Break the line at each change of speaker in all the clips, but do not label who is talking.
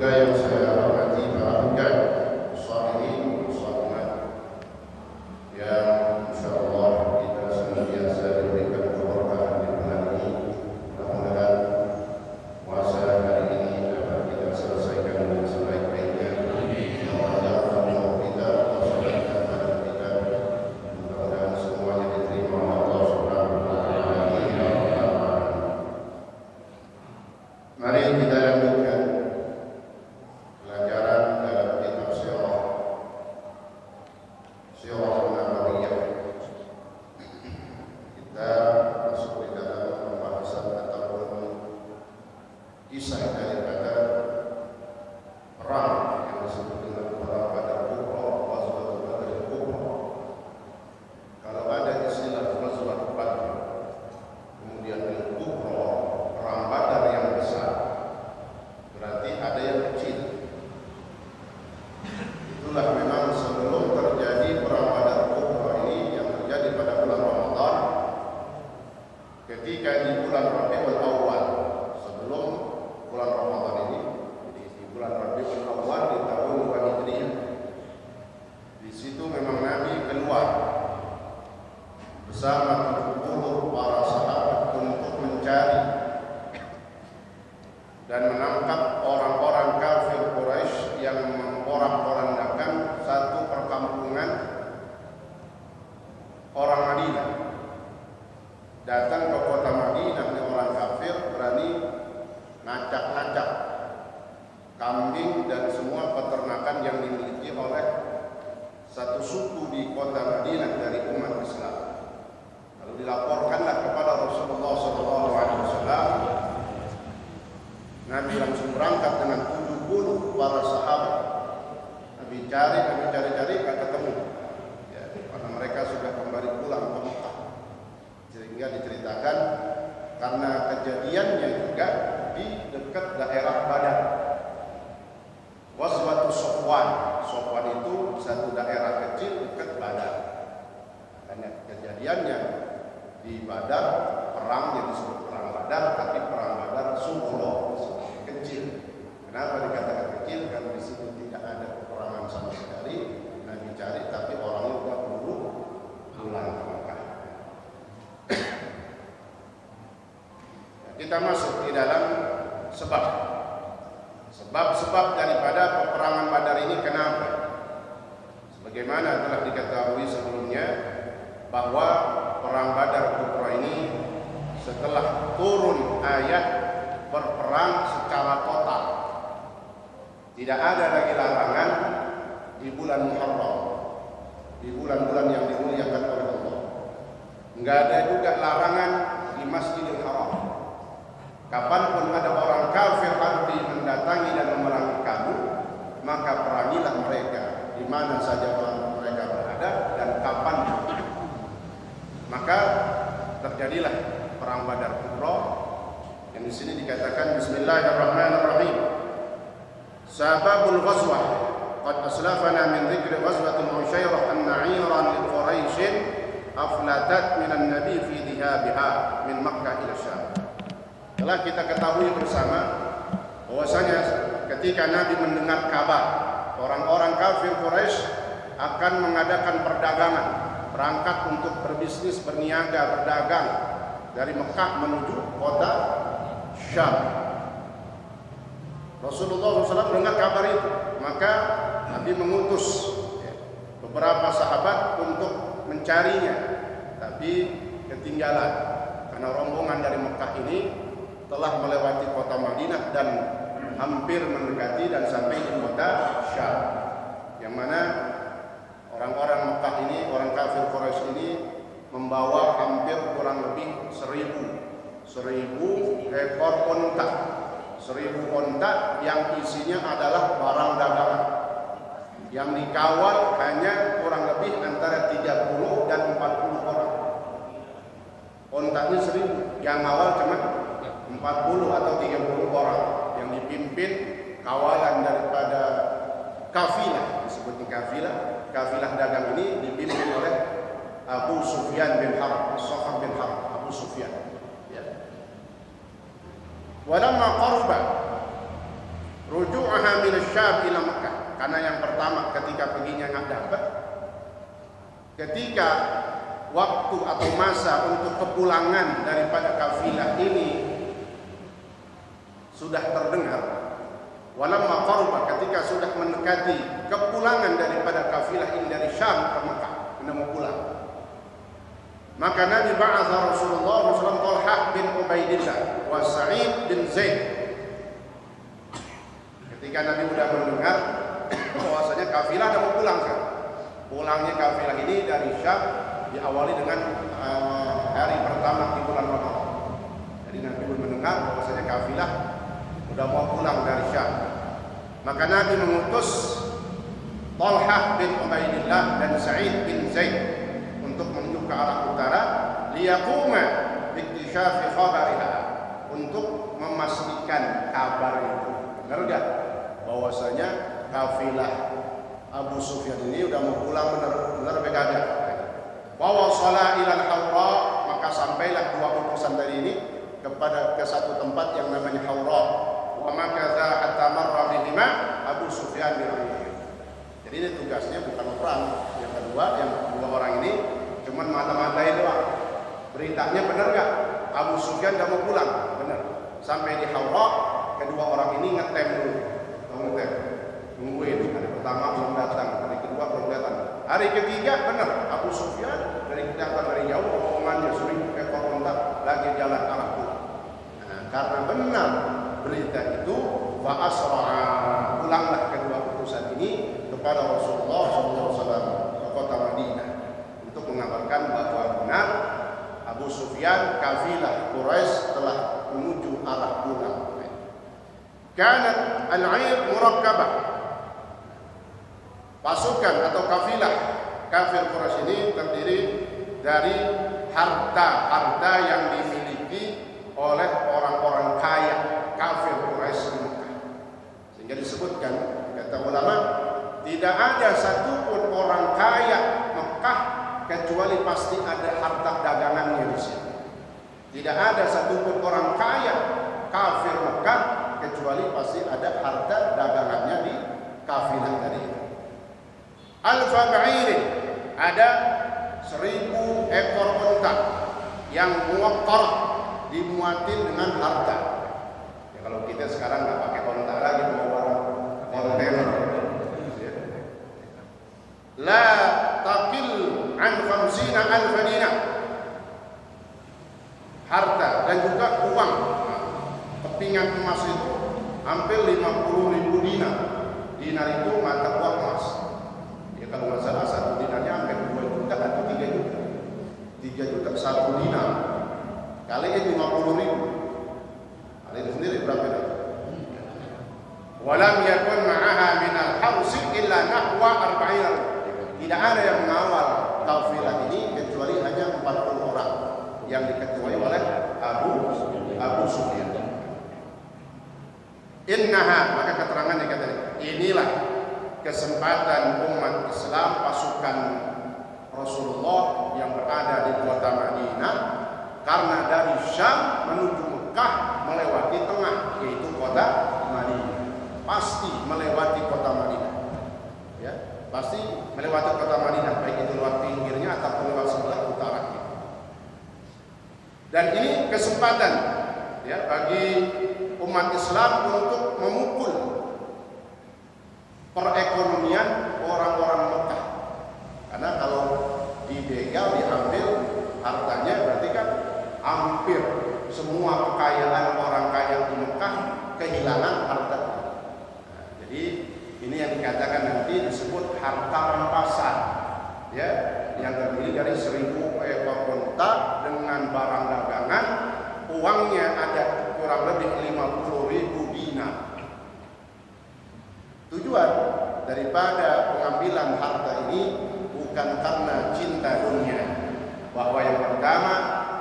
Juga yang saya kambing dan semua peternakan yang dimiliki oleh satu suku di kota Madinah dari umat Islam. Lalu dilaporkanlah kepada Rasulullah SAW. Nabi langsung berangkat dengan 70 para sahabat. Nabi cari, gak ketemu. Ya, karena mereka sudah kembali pulang ke Mekah. Sehingga diceritakan karena kejadiannya juga di dekat daerah Badar. Ghazwatus Safwan. Safwan itu satu daerah kecil dekat Badar. Karena kejadiannya di Badar, perang yang disebut perang Badar, tapi perang Badar Sughra, kecil. Kenapa dikatakan kecil? Karena di situ tidak ada peperangan sama sekali. Nabi cari, tapi orangnya sudah pulang ke Mekah. Kita masuk di dalam sebab daripada peperangan Badar ini. Kenapa? Sebagaimana telah diketahui sebelumnya bahwa perang Badar Kubra ini setelah turun ayat berperang secara total, tidak ada lagi larangan di bulan Muharram, di bulan-bulan yang dimuliakan oleh Allah. Enggak ada juga larangan di Masjidil Haram. Kapanpun ada orang kafir arti mendatangi dan memerangi kamu, maka perangilah mereka di mana saja mereka berada dan kapan. Maka terjadilah perang Badar Kubra yang di sini dikatakan Bismillahirrahmanirrahim. Sababul ghazwah qad aslafana min dzikri ghazwatil Ushairah an-na'iran li Quraisy aflatat minan nabi fi dhihabiha min Makkah ila Syam. Telah kita ketahui bersama bahwasanya ketika Nabi mendengar kabar orang-orang kafir Quraisy akan mengadakan perdagangan, berangkat untuk berbisnis, berniaga, berdagang dari Mekah menuju kota Syam. Rasulullah SAW mendengar kabar itu, maka Nabi mengutus beberapa sahabat untuk mencarinya, tapi ketinggalan karena rombongan dari Mekah ini telah melewati kota Madinah dan hampir mendekati dan sampai di kota Syam, yang mana orang-orang Mekah ini, orang kafir Quraisy ini membawa hampir kurang lebih 1000 ekor onta, 1000 onta yang isinya adalah barang dagangan, yang dikawal hanya kurang lebih antara 30 dan 40 orang. Ontanya 1000, yang awal cuma 40 atau 30 orang yang dipimpin kawalan daripada kafilah, disebutnya kafilah dagang ini dipimpin oleh Abu Sufyan bin Harb, Abu Sufyan. Ya. Walamma qaruba ruju'aha min asy-Syam ila Makkah, karena yang pertama ketika perginya nggak dapat, ketika waktu atau masa untuk kepulangan daripada kafilah ini sudah terdengar, walamma qaruba, ketika sudah mendekati kepulangan daripada kafilah ini dari Syam ke Mekah, hendak mau pulang, maka Nabi ba'atha Rasulullah SAW Talhah bin Ubaidillah wa Sa'id bin Zaid. Ketika Nabi sudah mendengar bahwasanya kafilah sudah mau pulang kan, pulangnya kafilah ini dari Syam diawali dengan hari pertama di bulan Ramadan. Jadi Nabi mendengar bahwasanya kafilah sudah mau pulang dari Syam, maka Nabi mengutus Talhah bin Ubaidillah dan Sa'id bin Zaid untuk menuju ke arah utara, liyaquma biktishafi khabariha, untuk memastikan kabar itu benar enggak, bahwasanya kafilah Abu Sufyan ini sudah mau pulang benar begadang. Wa wasala ila al-Hawra, maka sampailah dua utusan dari ini ke satu tempat yang namanya Hawra. Wa makadza hatta marra bihima Abu Sufyan bin Amir. Jadi ini tugasnya bukan perang. Yang kedua, yang dua orang ini cuman mata-matai doang. Beritanya benar enggak? Abu Sufyan sudah mau pulang, benar. Sampai di Hawra, kedua orang ini ngetem dulu. Ngetem. Nungguin. Hari pertama belum datang, hari kedua belum datang. Hari ketiga benar, Abu Sufyan datang dari jauh, rombongannya 1000 ekor onta lagi jalan arah pulang. Nah, karena benar berita itu, fa asra'a pulanglah kedua utusan ini kepada Rasulullah SAW ke kota Madinah untuk mengabarkan bahwa benar Abu Sufyan kafilah Quraisy telah menuju arah pulang. Kanat al-'ayr murakkabah. Pasukan atau kafilah kafir Quraisy ini terdiri dari harta yang dimiliki oleh orang-orang kaya kafir Quraisy di Mekah. Sehingga disebutkan, kata ulama, tidak ada satupun orang kaya Mekah kecuali pasti ada harta dagangannya di sini. Tidak ada satupun orang kaya kafir Mekah kecuali pasti ada harta dagangannya di kafilah tadi itu. Alfa ba'irin, ada 1000 ekor unta yang muwaqqar, dimuatin dengan harta. Ya, kalau kita sekarang nggak pakai unta lagi, bawa barang kontainer. La taqil an 50,000 dinar. Harta dan juga uang. Kepingan emas itu hampir 50.000 dinar. Dinar itu mata uang emas. Ya, kalau nggak salah satu dinarnya hampir 2 juta atau 3 juta. 3 juta satu dinar. Kalinya 50.000. Kali itu sendiri berapa itu? Walam yakun ma'aha minal hausi illa nahwa 40. Tidak ada yang mengawal kafilah ini kecuali hanya 40 orang yang diketuai oleh Abu Sufyan. Innaha, maka keterangan dikatakan, inilah kesempatan umat Islam, pasukan Rasulullah yang berada di kota Madinah, karena dari Syam menuju Mekah melewati tengah, yaitu kota Madinah. Pasti melewati kota Madinah. Ya, pasti melewati kota Madinah, baik itu lewat pinggirnya ataupun lewat sebelah utaranya. Dan ini kesempatan ya bagi umat Islam untuk memukul perekonomian orang-orang Mekah. Karena kalau dibegal, diambil hartanya, berarti kan hampir semua kekayaan orang kaya di Mekah kehilangan harta. Nah, jadi ini yang dikatakan nanti disebut harta rampasan, ya, yang terdiri dari 1000 ekor unta dengan barang dagangan, uangnya ada kurang lebih 50.000 dinar. Tujuan daripada pengambilan harta ini bukan karena cinta dunia, bahwa yang pertama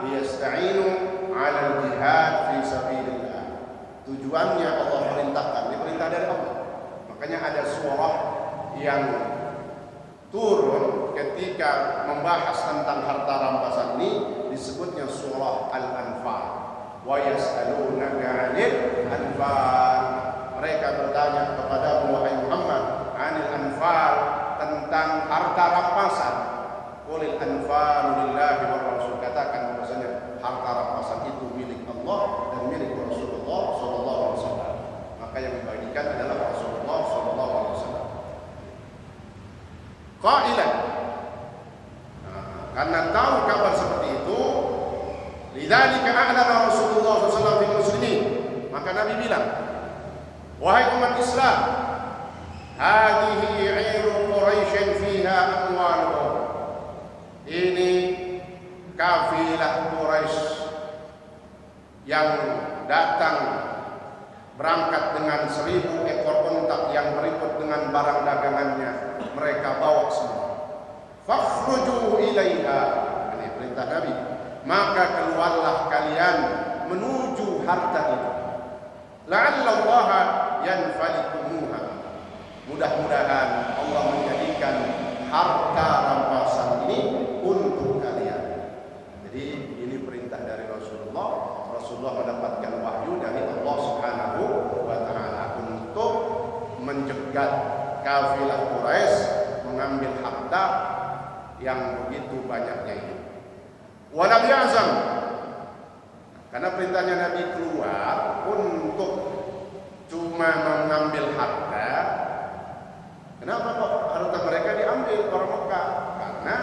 yasta'inu 'alal jihad fi sabilillah. Tujuannya Allah perintahkan, ini perintah dari Allah. Makanya ada surah yang turun ketika membahas tentang harta rampasan ini, disebutnya surah Al-Anfal. Wa yas'alunaka 'anil anfal. Mereka bertanya kepada wahai Muhammad, 'anil anfal, tentang harta rampasan. Qulil anfal lillahi wa rasul. Katakan bahwasanya harta rampasan itu milik Allah dan milik Rasulullah sallallahu alaihi wasallam. Maka yang dibagikan adalah Rasulullah sallallahu alaihi wasallam. Qailan, karena tahu kabar seperti itu, lidzalika a'lana Rasulullah sallallahu alaihi wasallam lil muslimin, maka Nabi bilang, wahai umat Islam, hadhihi 'ayru Quraisy fiha amwaluhum. Ini kafilah Quraisy yang datang berangkat dengan 1000 ekor unta yang berikut dengan barang dagangannya, mereka bawa semua. Fakhruju ilaiha, ini perintah Nabi, maka keluarlah kalian menuju harta itu. La'allallaha yanfalikumuha, mudah-mudahan Allah menjadikan harta rampasan ini untuk kalian. Jadi ini perintah dari Rasulullah. Rasulullah mendapatkan wahyu dari Allah Subhanahu wa taala untuk menjegat kafilah Quraisy mengambil harta yang begitu banyaknya itu. Walam ya'zam, karena perintahnya Nabi keluar untuk cuma mengambil harta. Kenapa kok harta mereka diambil orang Mekah? Karena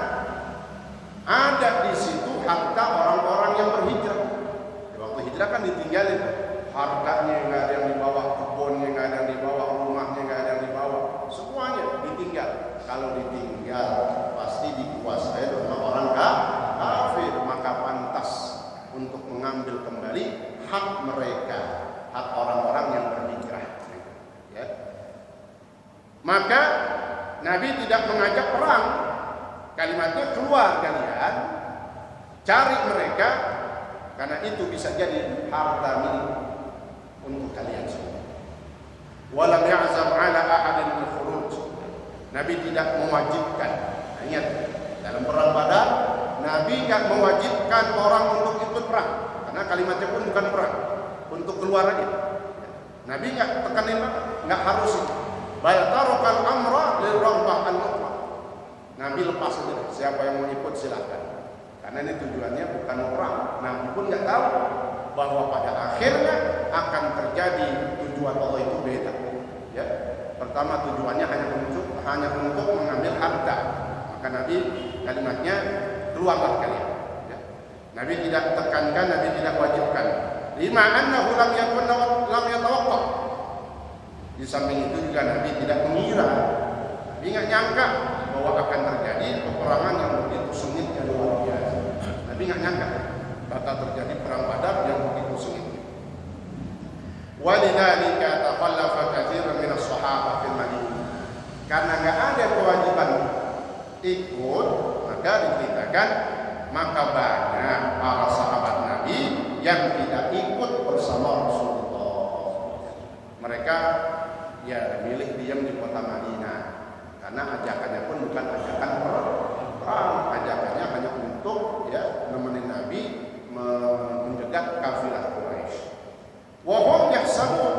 ada di situ harta orang-orang yang berhijrah. Waktu hijrah kan ditinggalin, hartanya nggak ada yang dibawa, kebunnya nggak ada yang dibawa, rumahnya nggak ada kalau ditinggal pasti dikuasai oleh orang kafir, maka pantas untuk mengambil kembali hak mereka, hak orang-orang yang berhijrah. Ya. Maka Nabi tidak mengajak perang, kalimatnya keluar kalian, cari mereka, karena itu bisa jadi harta milik untuk kalian semua. Walam ya'zam ala ahadin al-khuruj. Nabi tidak mewajibkan. Ingat, dalam perang Badar Nabi tidak mewajibkan orang untuk ikut perang, karena kalimatnya pun bukan perang, untuk keluar aja. Nabi nggak tekanin banget, nggak harus itu. Bal tarakal amra lil raghbah al-mutlaq. Nabi lepas saja, siapa yang mau ikut silakan. Karena ini tujuannya bukan perang. Nabi pun nggak tahu bahwa pada akhirnya akan terjadi tujuan Allah itu beda. Ya, pertama tujuannya hanya untuk mengambil harta. Maka Nabi kalimatnya keluarlah kalian. Ya. Nabi tidak tekankan, Nabi tidak wajibkan. Lima annahu lam yatawaqqaf. Di samping itu juga Nabi tidak mengira, Nabi nggak nyangka bahwa akan terjadi peperangan yang begitu sengit dan luar biasa. Nabi nggak nyangka bakal terjadi perang Badar yang begitu sengit. Walidzalika takhallafa katsirun min as-sahabah fil Madinah. Karena nggak ada kewajiban ikut, maka diceritakan maka banyak para sahabat Nabi yang tidak ikut bersama Rasulullah. Mereka ya milih diam di kota Madinah, karena ajakannya pun bukan ajakan perang, ajakannya hanya untuk ya nemenin Nabi menjegat kafilah Quraisy. Wa hum yahsabun,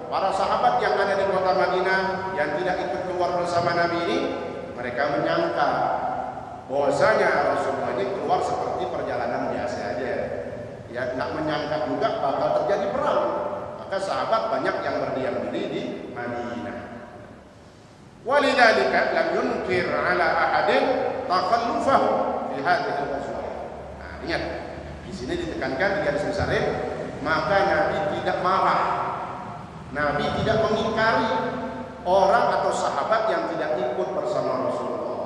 para sahabat yang ada di kota Madinah yang tidak ikut keluar bersama Nabi ini, mereka menyangka bahwasanya Rasulullah ini keluar seperti perjalanan biasa aja. Ya, nggak menyangka juga bakal terjadi perang. Maka sahabat banyak yang berdiam diri di Madinah. Walidzalika lam yunkir ala ahadin takhallufahu fi hadhihi al-ghazwah. Nah, ingat, di sini ditekankan di garis besarnya, maka Nabi tidak marah. Nabi tidak mengingkari orang atau sahabat yang tidak ikut bersama Rasulullah.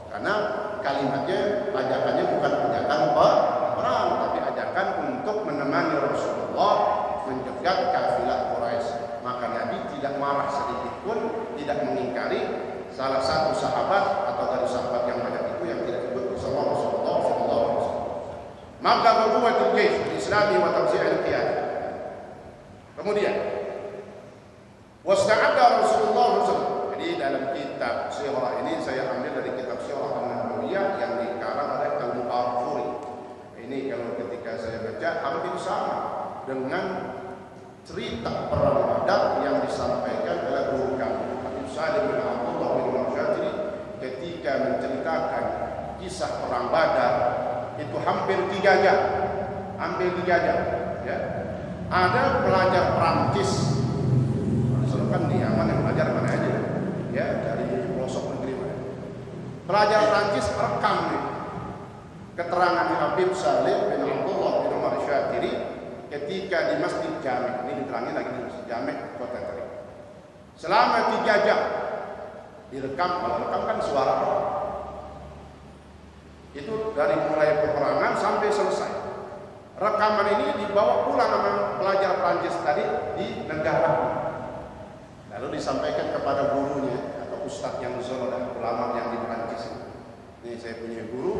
Karena kalimatnya, ajakannya bukan ajakan perang, tapi ajakan untuk menemani Rasulullah menjegat kafilah Quraisy. Maka Nabi tidak marah sedikit pun, tidak mengingkari salah satu sahabat atau dari sahabat yang banyak itu yang tidak ikut bersama Rasulullah sallallahu alaihi wasallam. Maka quwwatul jaysh al-islami wa tawzi'il qiyad. Kemudian wasta'adda Rasulullah sallallahu. Jadi dalam kitab sirah ini saya ambil dari kitab sirah An-Nabawiyah yang dikarang oleh Al-Muqarrafuri. Ini kalau ketika saya baca hampir sama dengan cerita perang Badar yang disampaikan oleh guru kami Habib Salim bin Abdullah bin Marsyatiri ketika menceritakan kisah perang Badar. Itu hampir 3 jam, ya. Ada pelajar Prancis, Rasul kan di Yaman yang belajar mana aja, ya, dari pelosok negeri mana. Pelajar Prancis rekam nih keterangan Habib Salim bin Abdullah bin Marsyatiri ketika di Masjid Jami'. Ini diterangin lagi di Masjid Jami' Kota Terik. Selama 3 jam direkam. Kalau rekam kan suara orang. Itu dari mulai peperangan sampai selesai. Rekaman ini dibawa pulang sama pelajar Prancis tadi di negara. Lalu disampaikan kepada gurunya atau ustadz yang di Solo dan ulama yang di Prancis. Ini saya punya guru,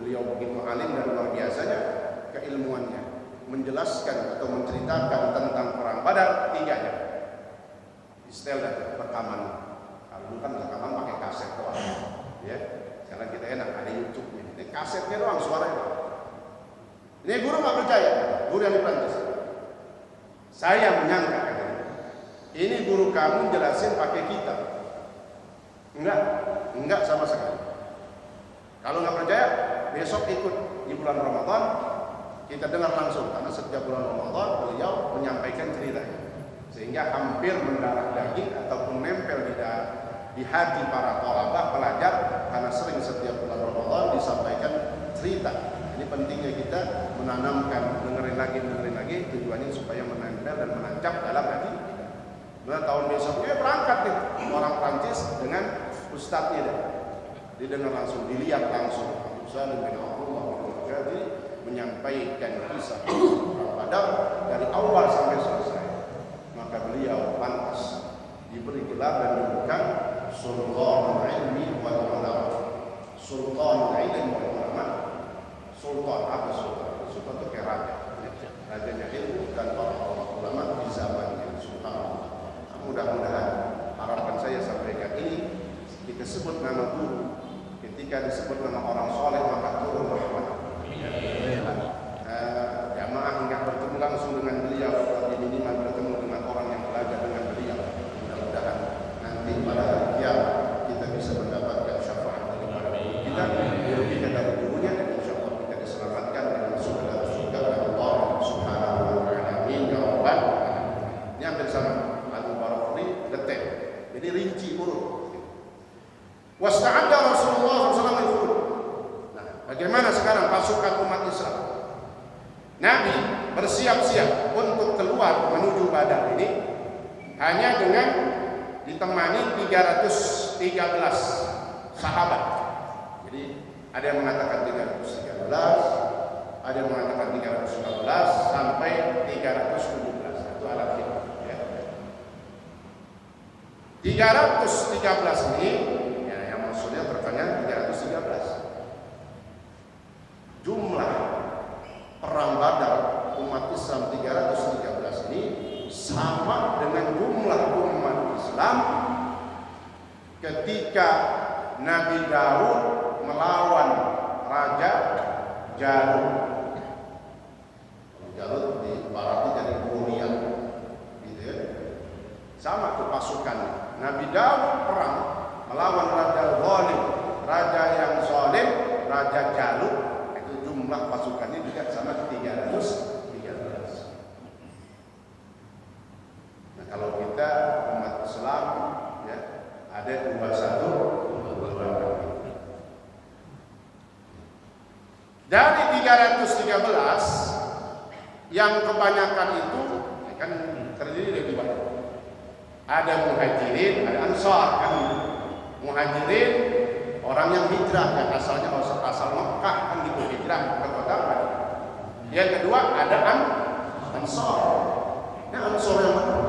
beliau begitu alim dan luar biasanya keilmuannya, menjelaskan atau menceritakan tentang perang Badar 3 jam. Setel dan rekaman. Kalau dulu kan rekaman pakai kaset doang, ya. Sekarang kita enak ada YouTube-nya. Ini kasetnya doang suaranya. Ini guru nggak percaya, guru yang di Prancis. Saya menyangka katanya, ini guru kamu jelasin pakai kitab. Enggak sama sekali. Kalau nggak percaya, besok ikut di bulan Ramadan. Kita dengar langsung, karena setiap bulan Ramadan beliau menyampaikan ceritanya, sehingga hampir mendarah daging ataupun nempel di hati para thalabah pelajar, karena sering setiap bulan Ramadan disampaikan cerita. Ini pentingnya kita menanamkan, dengerin lagi, tujuannya supaya menempel dan menancap dalam hati kita. Nah, tahun besoknya berangkat nih orang Prancis dengan ustadznya dah. Didengar langsung, dilihat langsung. Salim bin Abdullah Al-Ghazali menyampaikan kisah perang Badar dari awal sampai selesai. Maka beliau pantas diberi gelar dan dijulukan Sultanul Ilmi wal Ulama. Sultanul Ilmi wal Ulama. Sultan apa sultan? Sultan itu kayak raja. Rajanya ilmu dan para ulama di zamannya. Subhanallah. Mudah-mudahan harapan saya sampaikan ini disebut nama guru. Ketika disebut nama orang soleh maka turun rahmat. Jamaah enggak bertemu langsung dengan beliau, tapi minimal bertemu dengan orang yang belajar dengan beliau. Mudah-mudahan nanti pada hari kiamat kita bisa mendapatkan syafaat daripada kita, dirugikan dari gurunya, dan insyaallah kita diselamatkan dengan surga Allah Subhanahu wa taala. Amin ya rabbal alamin. Ini hampir sama. Al-Mubarakfuri detail. Jadi rinci urut. Wasta'adda Rasulullah SAW al-khurud. Nah, bagaimana sekarang pasukan umat Islam? Nabi bersiap-siap untuk keluar menuju Badar ini hanya dengan ditemani 313 sahabat. Jadi ada yang mengatakan 313, ada yang mengatakan 315 sampai 317. Itu alat kita. Ya. 313 ini maksudnya pertanyaan 313. Jumlah perang Badar umat Islam 313 ini sama dengan jumlah umat Islam ketika Nabi Daud melawan Raja Jalut. Jalut di baratnya jadi Goliat, gitu ya. Sama tuh pasukannya. Nabi Daud perang melawan raja zalim, raja yang zalim, raja Jalut. Itu jumlah pasukannya juga sama 313. Nah, kalau kita umat Islam ya ada 21. Dari 313 yang kebanyakan itu kan terdiri dari dua. Ada muhajirin, ada ansar kan. Muhajirin orang yang hijrah yang asalnya asal Mekah kan gitu, hijrah ke kota Madinah. Yang kedua ada ansar. Ini ansar yang mana?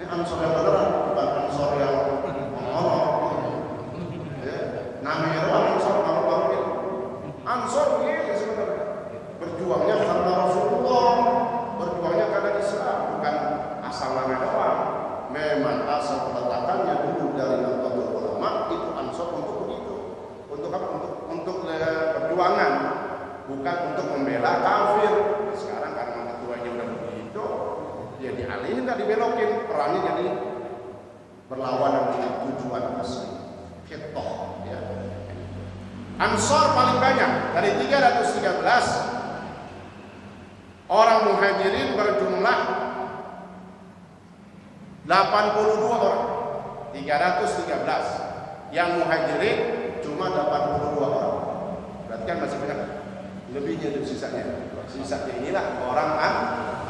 Ini ansar yang beneran, bukan ansar yang ngomong. Ya, namanya doang ansar, nama itu. Ansar ini sebenarnya berjuangnya karena Rasulullah, berjuangnya karena Islam, bukan asal nama doang. Memang asal peletakannya dulu dari Nahdlatul Ulama itu ansor untuk begitu, untuk apa? Untuk perjuangan, bukan untuk membela kafir. Sekarang karena ketuanya udah begitu, ya dialihin, tak dibelokin, perangnya jadi berlawanan dengan tujuan asli. Ketoh, ya. Ansor paling banyak dari 313 orang muhajirin berjumlah 82 orang, 313. Yang muhajirin cuma 82 orang. Berarti kan masih banyak lebihnya dari sisanya. Sisanya inilah orang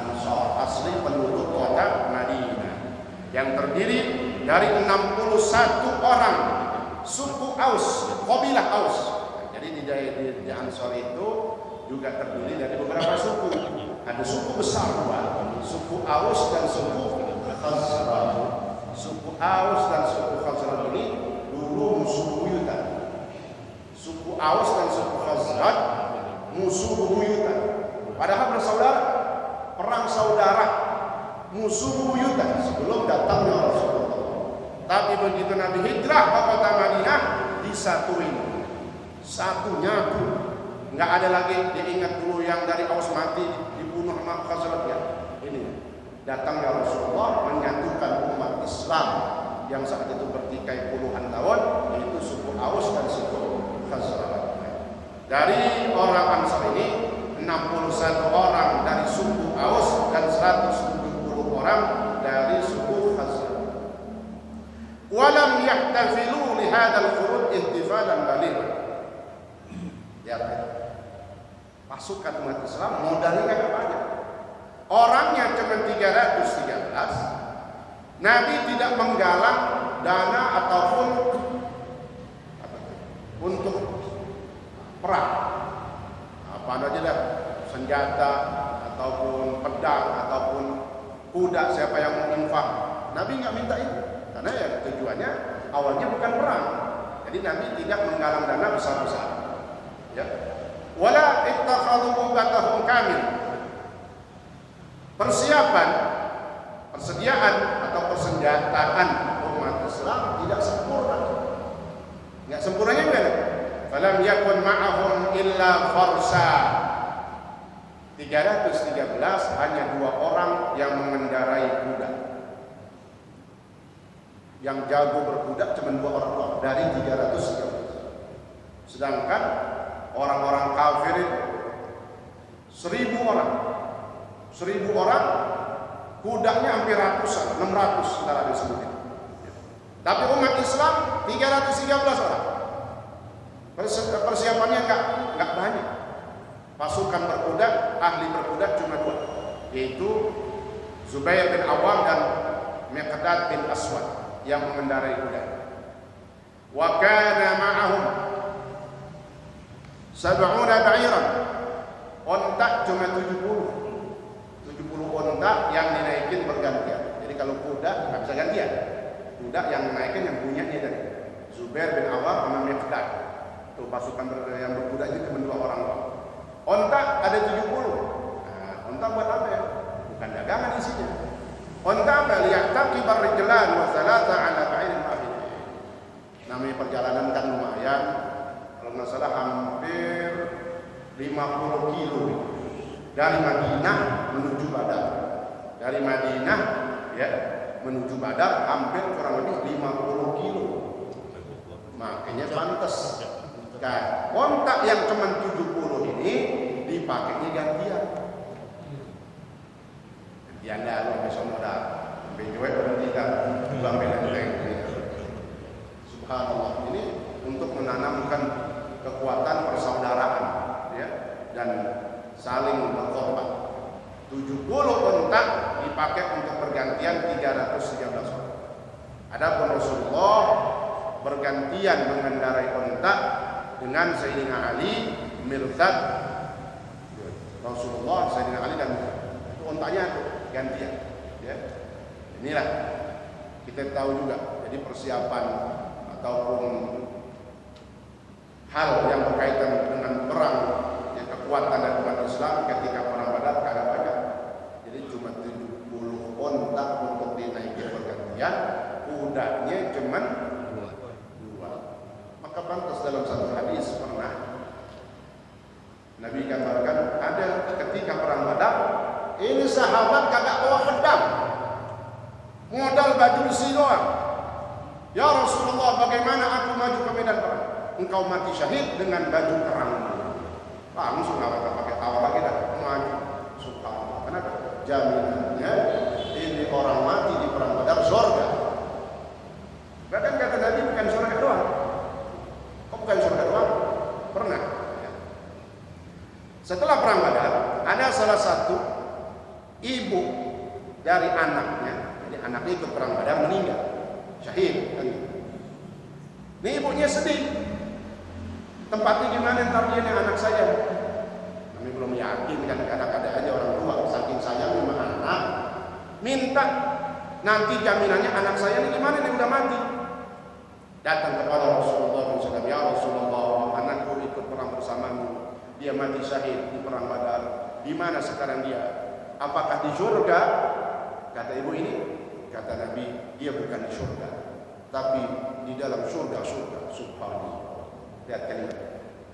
Ansor, asli penduduk kota Madinah, yang terdiri dari 61 orang suku Aus, kabilah Aus. Jadi di Ansor itu juga terdiri dari beberapa suku. Ada suku besar dua, suku Aus dan suku Khazraj. Suku Aus dan suku Khazraj ini dulu musuh buyutan. Suku Aus dan suku Khazraj musuh buyutan. Padahal bersaudara, perang saudara, musuh buyutan sebelum datangnya Rasulullah. Tapi begitu Nabi hijrah ke kota Madinah, disatuin, satu nyatu. Nggak ada lagi dia ingat dulu yang dari Aus mati dibunuh sama Khazraj ya. Ini datangnya Rasulullah menyatukan umat Islam yang saat itu bertikai puluhan tahun, yaitu suku Aus dan suku Khazraj. Dari orang Ansar ini 61 orang dari suku Aus dan 170 orang dari suku Khazraj. Walam yahtafilu li hadzal khurud ihtifalan baligh. Ya, pasukan umat Islam modalnya enggak banyak. Orangnya cuma 313. Nabi tidak menggalang dana ataupun perang. Apa aja dah, senjata ataupun pedang ataupun kuda, siapa yang mau infak. Nabi nggak minta itu, karena ya tujuannya awalnya bukan perang. Jadi Nabi tidak menggalang dana besar-besar. Ya. Wala ittakhadhu ubatahum kamil. Persiapan, persediaan atau persenjataan umat Islam tidak sempurna. Enggak sempurnanya gimana? Falam yakun ma'ahum illa farsa. 313 hanya 2 orang yang mengendarai kuda. Yang jago berkuda cuma 2 orang doang dari 313. Sedangkan orang-orang kafir itu 1000 orang. 1000 orang, kudanya hampir ratusan, 600 secara disebutin. Tapi umat Islam 313 orang. Persiapannya enggak banyak. Pasukan berkuda, ahli berkuda cuma 2, yaitu Zubair bin Awam dan Miqdad bin Aswad yang mengendarai kuda. Wa kana ma'ahum 70 ba'iran. Ontak cuma 70 ontak yang dinaikin bergantian. Jadi kalau kuda nggak bisa gantian. Kuda yang naikin yang punyanya tadi Zubair bin Awam sama Miqdad. Tuh pasukan yang berkuda itu cuma 2 orang. Ontak ada 70. Nah, ontak buat apa ya? Bukan dagangan isinya. Ontak apa? Liya'taqib ar-rijlan wa thalatha 'ala ba'irin wahid. Namanya perjalanan kan lumayan. Kalau nggak salah hampir 50 kilo dari Madinah menuju Badar. Dari Madinah ya menuju Badar hampir kurang lebih 50 kilo. Makanya pantas. Kan, kontak yang cuma 70 ini dipakainya gantian. Gantian dah lu besok modal. Sampai jual berhenti kan sampai lenteng. Subhanallah, ini untuk menanamkan kekuatan persaudaraan ya dan saling berkorban. 70 ontak dipakai untuk pergantian 313 orang. Adapun Rasulullah bergantian mengendarai ontak dengan Sayyidina Ali, Mirdad. Rasulullah, Sayyidina Ali dan itu ontaknya gantian ya. Inilah kita tahu juga. Jadi persiapan ataupun hal yang berkaitan dengan perang, yang kekuatan dan umat Islam ketika perang Badar kada banyak. Jadi cuma 70 ontak untuk dinaiki bergantian, kudanya cuma 2. Maka pantas dalam satu hadis pernah Nabi gambarkan ada ketika perang Badar, ini sahabat kagak bawa pedang, modal baju besi doang. Ya Rasulullah, bagaimana aku maju ke medan perang? Engkau mati syahid dengan baju terang. Langsung nggak pakai tawa lagi dah, maju. Subhanallah. Kenapa? Jaminannya ini orang mati di perang Badar surga. Bahkan kata Nabi bukan surga doang. Kok bukan surga doang? Pernah. Setelah perang Badar, ada salah satu ibu dari anaknya. Jadi anaknya ikut perang Badar meninggal, syahid. Ini ibunya sedih. Tempatnya gimana ntar dia nih anak saya? Kami belum yakin kan, kadang-kadang aja orang tua saking sayang sama anak, minta nanti jaminannya anak saya ini gimana nih udah mati. Datang kepada Rasulullah SAW, ya Rasulullah, anakku ikut perang bersamamu, dia mati syahid di perang Badar. Di mana sekarang dia? Apakah di surga? Kata ibu ini, kata Nabi, dia bukan di surga, tapi di dalam surga. Subhanallah. Lihat kalimat.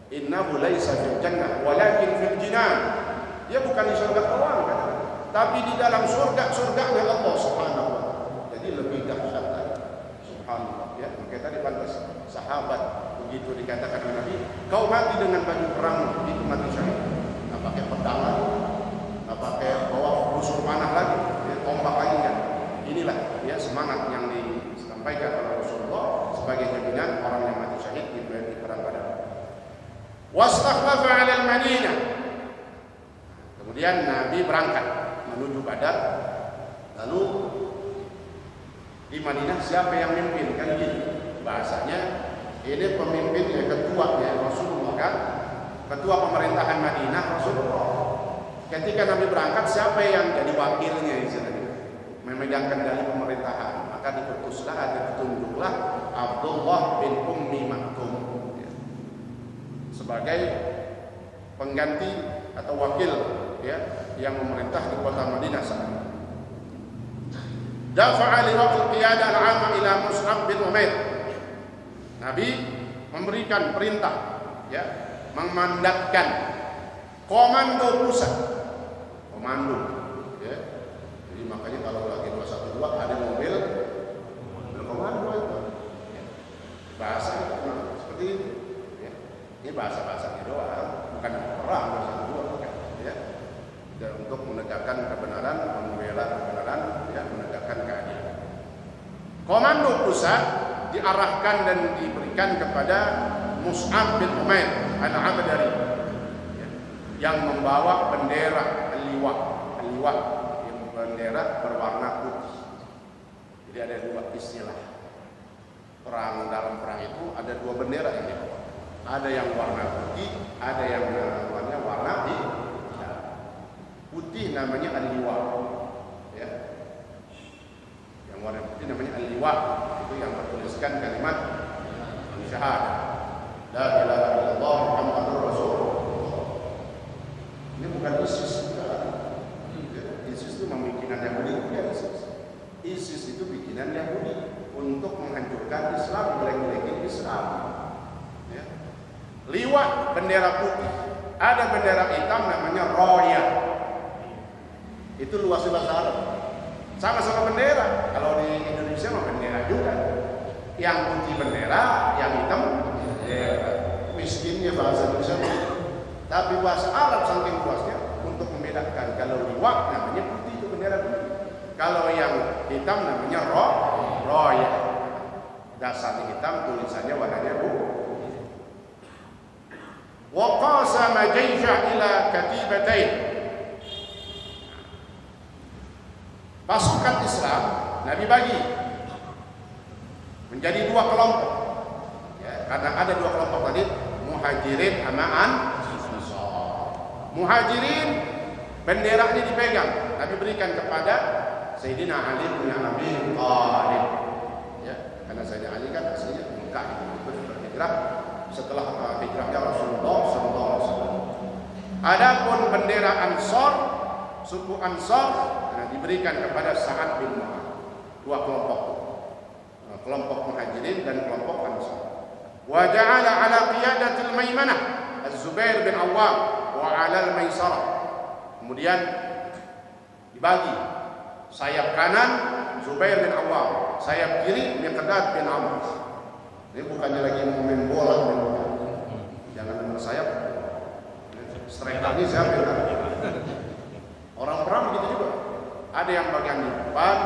Innahu laisa fil jannah walakin fil jinan. Dia bukan di surga doang kan, tapi di dalam surga-surganya Allah Subhanahu wa taala. Jadi lebih dahsyat lagi. Subhanallah ya. Maka tadi pantas sahabat begitu dikatakan oleh Nabi, kau mati dengan baju perang itu mati syahid. Enggak pakai pedang lagi, enggak pakai bawa busur panah lagi, ya, tombak lagi kan. Inilah ya semangat yang disampaikan oleh Rasulullah sebagai jaminan orang yang mati syahid di perang Badar. Wastakhlafa 'ala al-Madinah. Kemudian Nabi berangkat menuju Badar. Lalu di Madinah siapa yang memimpin kan gitu. Bahasanya ini pemimpinnya, ketuanya Rasulullah kan. ketua pemerintahan Madinah Rasulullah. Ketika Nabi berangkat, siapa yang jadi wakilnya istilahnya, memegang kendali pemerintahan? Maka ditunjuklah Abdullah bin Ummi Maktum sebagai pengganti atau wakil yang memerintah di kota Madinah saat itu. Dafa'a liwaqil qiyadah al-'amma ila Mus'ab bin Umair. Nabi memberikan perintah memandatkan komando pusat. Komando Jadi makanya kalau lagi 212 ada mobil komando itu. Bahasa seperti itu. Ini bahasa-bahasanya doang, bukan perang 212 bukan. Dan untuk menegakkan kebenaran, membela kebenaran, menegakkan keadilan. Komando pusat diarahkan dan diberikan kepada Mus'ab bin Umair al-Abdari yang membawa bendera al-liwa, yang bendera berwarna putih. Jadi ada dua istilah perang. Dalam perang itu ada dua bendera yang dibawa. Ada yang warna putih, ada yang namanya warna hitam. Putih namanya al-liwa, yang warna putih namanya al-liwa, itu yang bertuliskan kalimat syahadah la ilaha illallah Muhammadur Rasulullah. Ini bukan ISIS. ISIS itu bikinan Yahudi. ISIS itu bikinan Yahudi untuk menghancurkan Islam, melek-lekin Islam. Liwa bendera putih, ada bendera hitam namanya roya. Itu luas bahasa Arab. Sama-sama bendera. Kalau di Indonesia mah bendera juga. Yang putih bendera, yang hitam bendera. Miskinnya bahasa Indonesia. Tapi bahasa Arab saking luasnya untuk membedakan. Kalau liwa namanya putih, itu bendera putih. Kalau yang hitam namanya roya. Dasarnya hitam, tulisannya warnanya putih. Wa qasama jaysha ila katibatain. Pasukan Islam Nabi bagi menjadi dua kelompok. Karena ada dua kelompok tadi, Muhajirin sama Ansar. Muhajirin benderanya dipegang, Nabi berikan kepada Sayyidina Ali bin Abi Thalib. Karena Sayyidina Ali kan aslinya Mekah, itu berhijrah setelah hijrahnya Rasulullah SAW. Adapun bendera Ansar, suku Ansar, diberikan kepada Sa'ad bin Mu'adz. Dua kelompok, kelompok Muhajirin dan kelompok Ansar. Wa ja'ala ala qiyadatil Maimanah Az-Zubair bin Awwam wa 'ala al-Maisarah. Kemudian dibagi, sayap kanan Zubair bin Awwam, sayap kiri Miqdad bin Amr. Ini bukannya lagi main bola, jangan nomor sayap. Striker ini siapa? Orang perang begitu juga. Ada yang bagian di depan,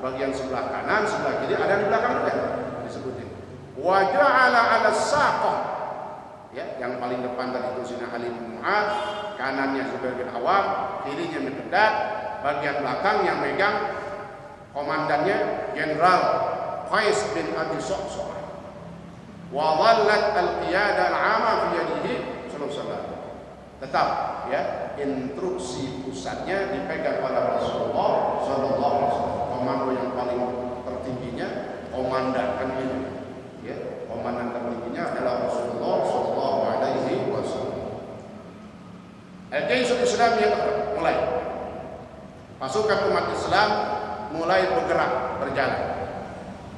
bagian sebelah kanan, sebelah kiri, ada yang di belakang juga disebutin. Wa ja'ala 'ala as-saqah. Yang paling depan tadi itu Sayyidina Ali bin Mu'adz, kanannya Zubair bin Awwam, kirinya Miqdad, bagian belakang yang megang komandannya Jenderal Qais bin Abi Sa'sa'ah. Wa dhallat al-qiyadah al-'amma fi yadihi sallallahu alaihi wasallam. Tetap instruksi pusatnya dipegang oleh Rasulullah sallallahu alaihi wasallam. Komando yang paling tertingginya, komandan kan ini. Komandan tertingginya adalah Rasulullah sallallahu alaihi wasallam. Al-Jaysh Islam yang mulai. Pasukan umat Islam mulai bergerak, berjalan.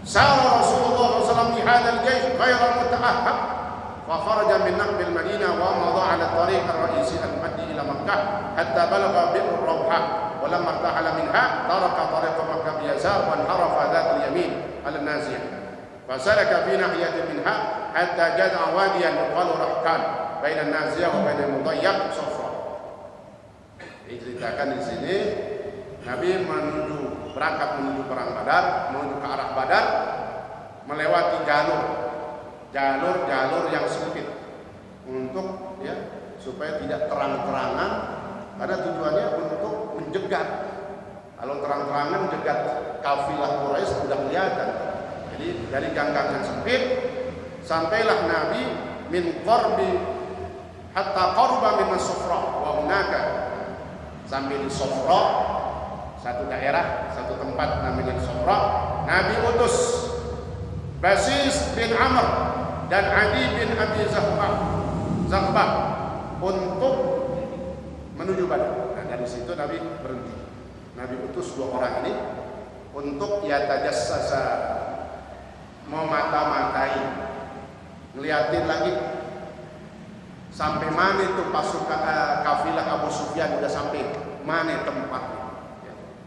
Sara Rasulullah SAW di hadal jaysh ghairan muta'ahhab fa kharaja min naqb al-Madinah wa madha 'ala at-tariq ar-ra'isi al-maddi ila Makkah hatta balagha bi'r ar-Rawha wa lamma irtahala minha taraka tariq Makkah bi yasar wa inharafa dhat al-yamin ala an-Naziyah fa salaka fi nahiyatin minha hatta jada'a wadiyan yuqalu Rahkan baina an-Naziyah wa baina al-Mudayyaq Safra. Diceritakan di sini Nabi berangkat menuju perang Badar, menuju ke arah Badar, melewati jalur yang sempit untuk supaya tidak terang-terangan, karena tujuannya untuk menjegat. Kalau terang-terangan menjegat kafilah Quraisy sudah kelihatan. Jadi dari gang-gang yang sempit sampailah Nabi min qarbi hatta qaruba min as-Sufra wa hunaka, sambil di Sufra, satu daerah, satu tempat namanya Sufra, Nabi utus Basis bin Amr dan Adi bin Abi Zahbah untuk menuju Badar. Nah, dari situ Nabi berhenti. Nabi utus dua orang ini untuk yatajassasa, memata-matai, ngeliatin lagi sampai mana itu pasukan kafilah Abu Sufyan udah sampai mana tempatnya.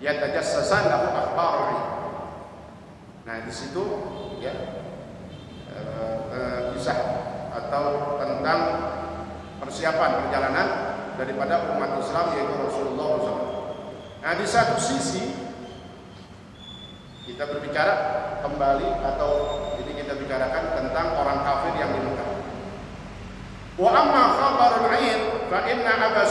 Yatajassasa lahu akhbarani. Nah, di situ ya kisah atau tentang persiapan perjalanan daripada umat Islam yaitu Rasulullah SAW. Nah, di satu sisi kita berbicara kembali atau ini kita bicarakan tentang orang kafir yang di Mekah. Wa amma khabarul 'ain fa inna Aba